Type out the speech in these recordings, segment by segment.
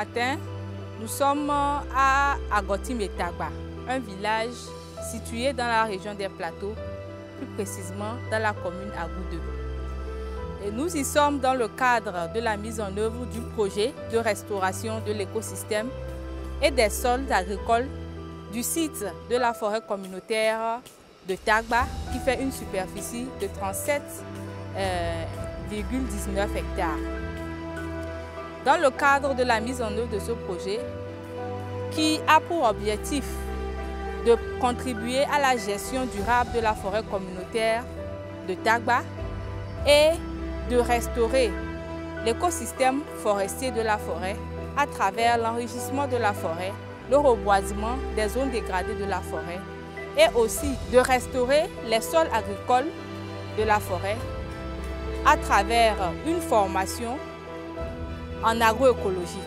matin, nous sommes à Agotim et Tagba, un village situé dans la région des Plateaux, plus précisément dans la commune Agou 2. Et nous y sommes dans le cadre de la mise en œuvre du projet de restauration de l'écosystème et des sols agricoles du site de la forêt communautaire de Tagba, qui fait une superficie de 37,19 hectares. Dans le cadre de la mise en œuvre de ce projet, qui a pour objectif de contribuer à la gestion durable de la forêt communautaire de Tagba et de restaurer l'écosystème forestier de la forêt à travers l'enrichissement de la forêt, le reboisement des zones dégradées de la forêt et aussi de restaurer les sols agricoles de la forêt à travers une formation en agroécologie.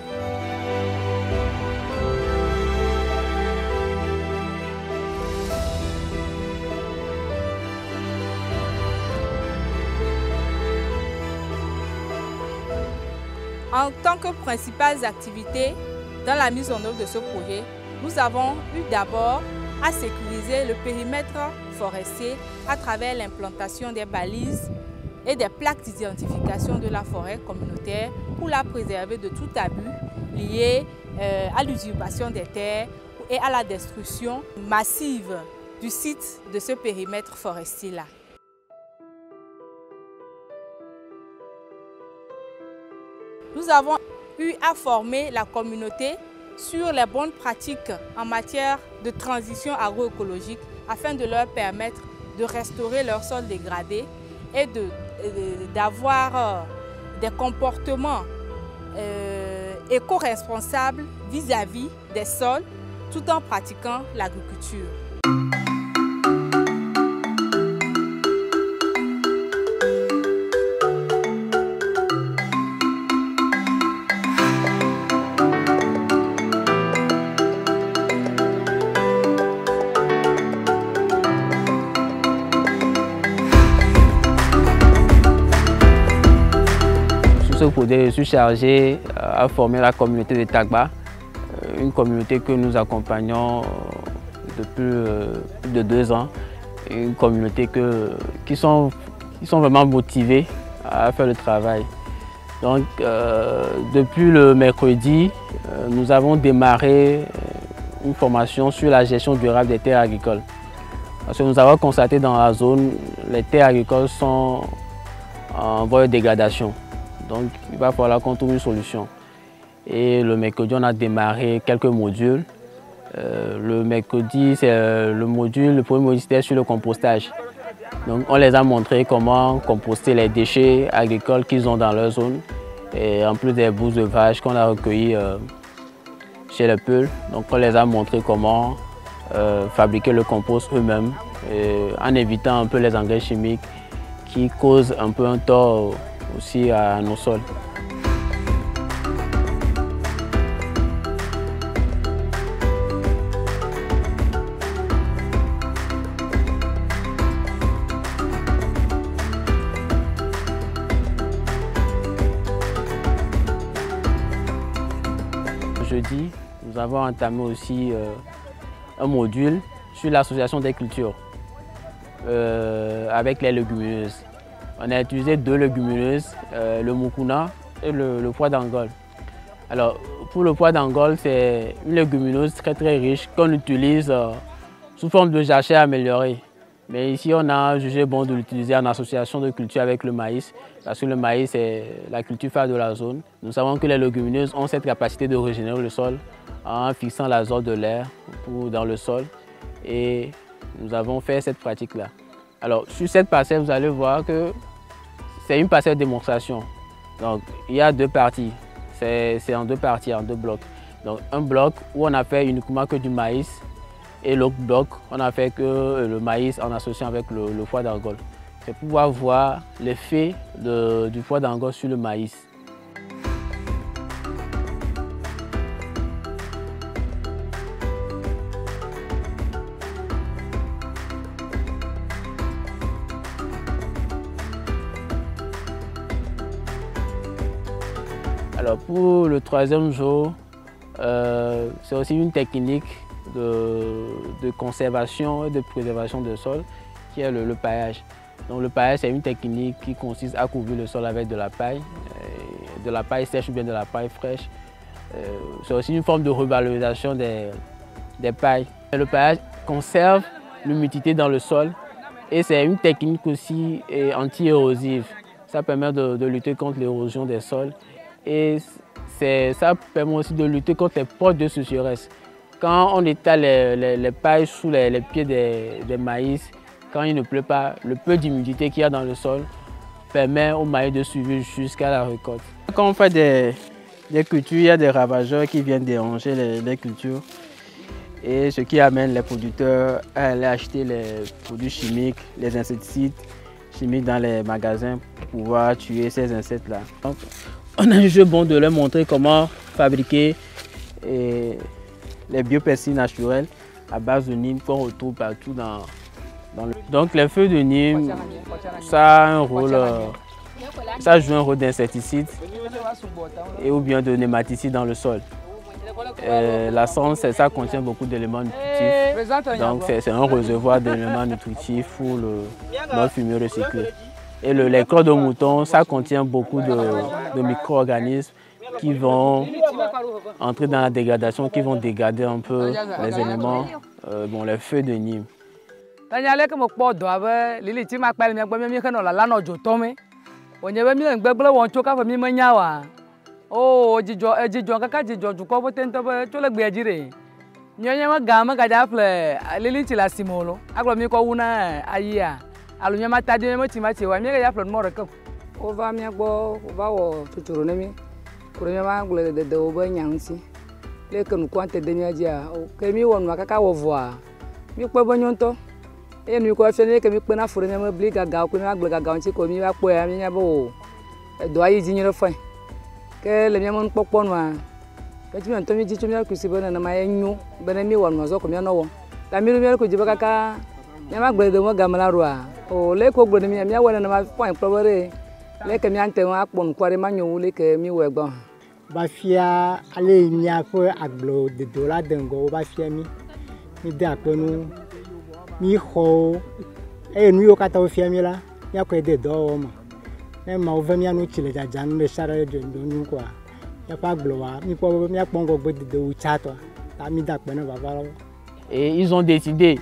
En tant que principales activités dans la mise en œuvre de ce projet, nous avons eu d'abord à sécuriser le périmètre forestier à travers l'implantation des balises et des plaques d'identification de la forêt communautaire pour la préserver de tout abus lié à l'usurpation des terres et à la destruction massive du site de ce périmètre forestier-là. Nous avons eu à former la communauté sur les bonnes pratiques en matière de transition agroécologique afin de leur permettre de restaurer leurs sols dégradés et d'avoir des comportements éco-responsables vis-à-vis des sols tout en pratiquant l'agriculture. Ce projet, je suis chargé à former la communauté de Tagba, une communauté que nous accompagnons depuis plus de 2 ans, une communauté qui sont vraiment motivés à faire le travail. Donc, depuis le mercredi, nous avons démarré une formation sur la gestion durable des terres agricoles. Parce que nous avons constaté dans la zone, les terres agricoles sont en voie de dégradation. Donc, il va falloir qu'on trouve une solution. Et le mercredi, on a démarré quelques modules. Le mercredi, c'est le premier module, c'était sur le compostage. Donc, on les a montré comment composter les déchets agricoles qu'ils ont dans leur zone. Et en plus des bousses de vaches qu'on a recueillies chez les Peuls. Donc, on les a montré comment fabriquer le compost eux-mêmes, en évitant un peu les engrais chimiques qui causent un peu un tort aussi à nos sols. Jeudi, nous avons entamé aussi un module sur l'association des cultures avec les légumineuses. On a utilisé 2 légumineuses, le mukuna et le pois d'Angole. Alors, pour le pois d'Angole, c'est une légumineuse très riche qu'on utilise sous forme de jachère améliorée. Mais ici, on a jugé bon de l'utiliser en association de culture avec le maïs, parce que le maïs est la culture phare de la zone. Nous savons que les légumineuses ont cette capacité de régénérer le sol en fixant l'azote de l'air dans le sol. Et nous avons fait cette pratique-là. Alors, sur cette parcelle, vous allez voir que c'est une parcelle de démonstration. Donc, il y a 2 parties. C'est en 2 parties, en 2 blocs. Donc, un bloc où on a fait uniquement que du maïs et l'autre bloc, on a fait que le maïs en associant avec le pois d'Angole. C'est pour pouvoir voir l'effet du pois d'Angole sur le maïs. Alors pour le 3e jour, C'est aussi une technique de conservation et de préservation du sol qui est le paillage. Donc le paillage, c'est une technique qui consiste à couvrir le sol avec de la paille sèche ou bien de la paille fraîche. C'est aussi une forme de revalorisation des pailles. Le paillage conserve l'humidité dans le sol et c'est une technique aussi anti-érosive. Ça permet de lutter contre l'érosion des sols et ça permet aussi de lutter contre les poches de sécheresse. Quand on étale les pailles sous les pieds des maïs, quand il ne pleut pas, le peu d'humidité qu'il y a dans le sol permet au maïs de survivre jusqu'à la récolte. Quand on fait des cultures, il y a des ravageurs qui viennent déranger les cultures et ce qui amène les producteurs à aller acheter les produits chimiques, les insecticides chimiques dans les magasins pour pouvoir tuer ces insectes-là. On a un jeu bon de leur montrer comment fabriquer les biopesticides naturels à base de Nîmes qu'on retrouve partout dans le... Donc les feuilles de Nîmes, ça joue un rôle d'insecticide ou bien de nématicide dans le sol. La cendre, ça contient beaucoup d'éléments nutritifs, donc c'est un réservoir d'éléments nutritifs pour notre fumier recyclé. Et le lait de mouton, ça contient beaucoup de micro-organismes qui vont entrer dans la dégradation, qui vont dégrader un peu les éléments, les feuilles de Nîmes. Bafia allez il y a peu aglo de dollars dengo bafia mi da penu mi ho e nu yo kata ofia mi la ya ko de do ma e ma o vemi anu chile ja jan le sare de nu kwa ya pa aglo wa mi po mi apongo gbe de u chato ta mi da penu baba. Et ils ont décidé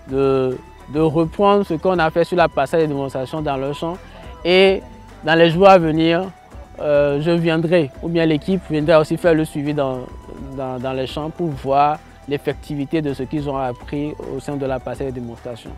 de reprendre ce qu'on a fait sur la passage de démonstration dans leur champ et dans les jours à venir, je viendrai, ou bien l'équipe viendra aussi faire le suivi dans les champs pour voir l'effectivité de ce qu'ils ont appris au sein de la passage de démonstration.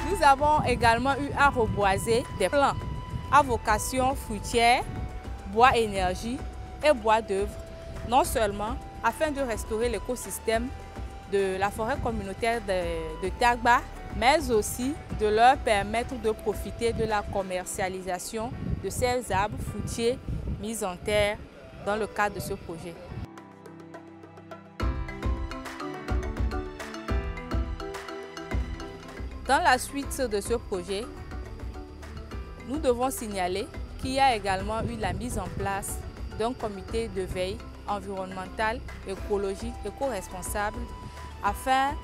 Nous avons également eu à reboiser des plants à vocation fruitière, bois énergie et bois d'œuvre, non seulement afin de restaurer l'écosystème de la forêt communautaire de Tagba, mais aussi de leur permettre de profiter de la commercialisation de ces arbres fruitiers mis en terre dans le cadre de ce projet. Dans la suite de ce projet, nous devons signaler qu'il y a également eu la mise en place d'un comité de veille environnementale, écologique, éco-responsable afin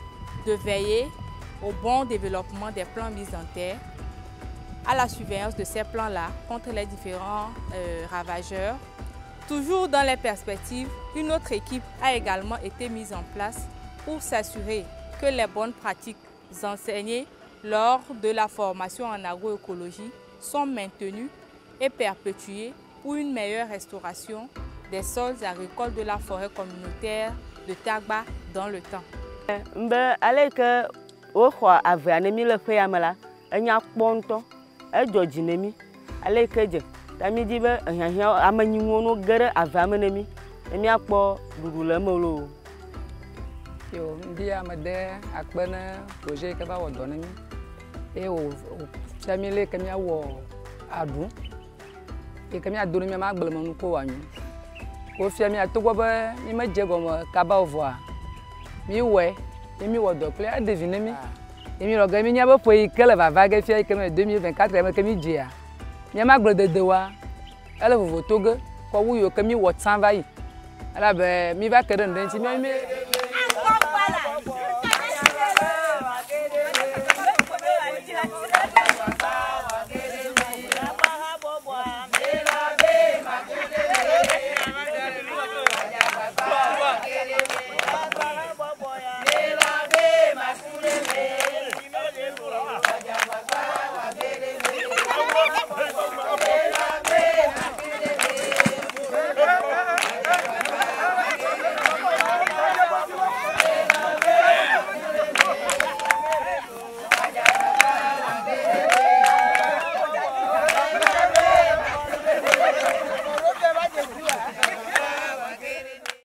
de veiller au bon développement des plants mis en terre, à la surveillance de ces plants-là contre les différents ravageurs. Toujours dans les perspectives, une autre équipe a également été mise en place pour s'assurer que les bonnes pratiques enseignées lors de la formation en agroécologie sont maintenues et perpétuées pour une meilleure restauration des sols agricoles de la forêt communautaire de Tagba dans le temps. Yo dia made akpena projet ke ba wodo na mi e o family ke mi awo adu que mi adore mi ma gble mo nu ko wa nyu ko fia mi atogbo be mi me je go mo kaba ovoa mi we mi wo do ple a devine mi mi ro ge mi nya bo foi ke le vava ge fia ke me 2024 me ke mi je a mi ma gble de wa ele vovo toge ko wu yo ke mi wo tsan va yi ala be mi va ke de nti mi